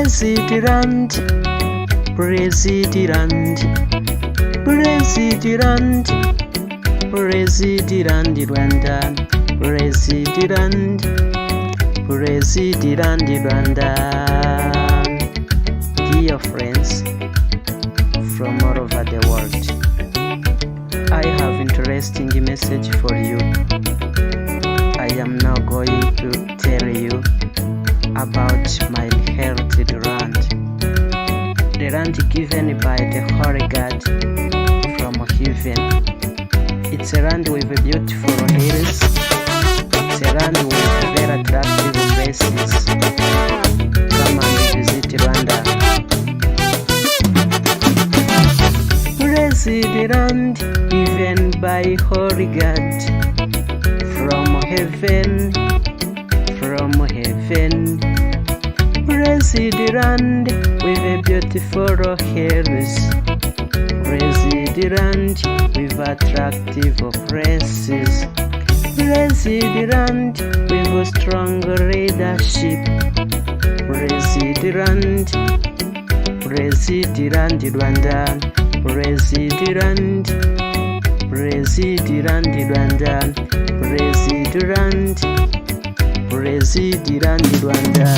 President, President, President, President Rwanda, President, President Rwanda. Dear friends from all over the world, I have interesting message for you. I am now going to tell you about my inherited land, the land given by the Holy God from heaven. It's a land with beautiful hills. It's a land with very attractive places. Come and visit Rwanda. President given by Holy God from heaven, from heaven. President with a beautiful hills. President with attractive places. President with a strong leadership. President, President Rwanda, President, President Rwanda, President, President Rwanda.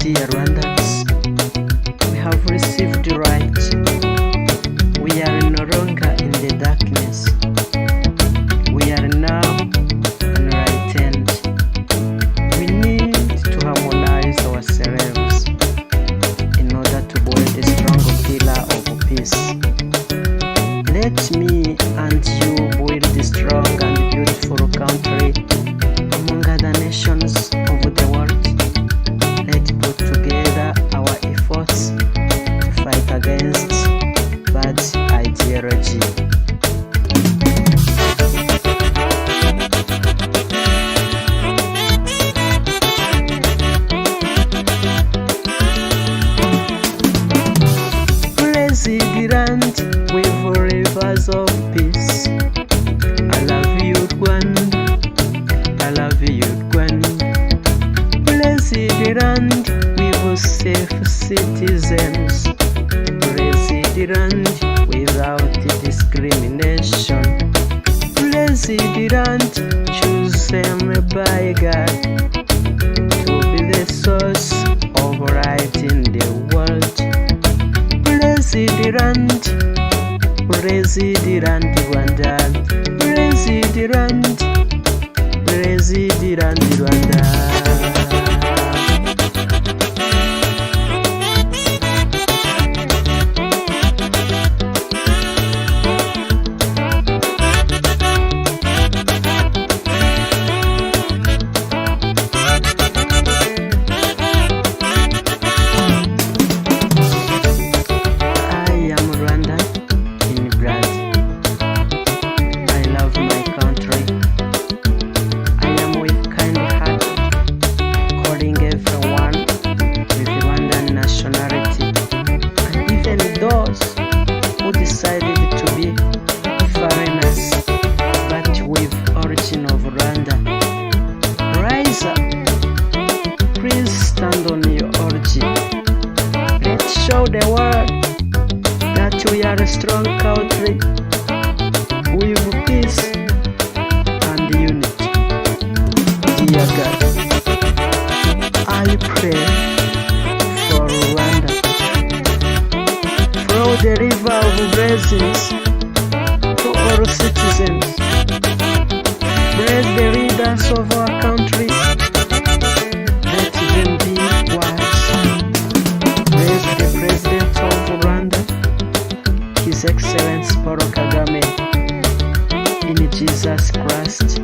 Dear Rwandans, we have received the right. We are no longer in the darkness. We are now enlightened. We need to harmonize ourselves in order to build a strong pillar of peace. Let me and you build a strong and beautiful country among other nations of the world. Let's put together our efforts to fight against bad ideology. President with rivers of peace. I love you, Rwanda. I love you, Rwanda. President with safe citizens. President without discrimination. President chosen by God to be the source of right in the world. President, President Rwanda, President, President Rwanda. Decided to be foreigners, but with origin of Rwanda. Rise up, please stand on your origin. Let's show the world that we are a strong country with peace and unity. Dear God, I pray for Rwanda. Throw the river of blessings to all citizens. Bless the leaders of our country. Let them be wise. Bless the President of Rwanda, His Excellency Paul Kagame, in Jesus Christ.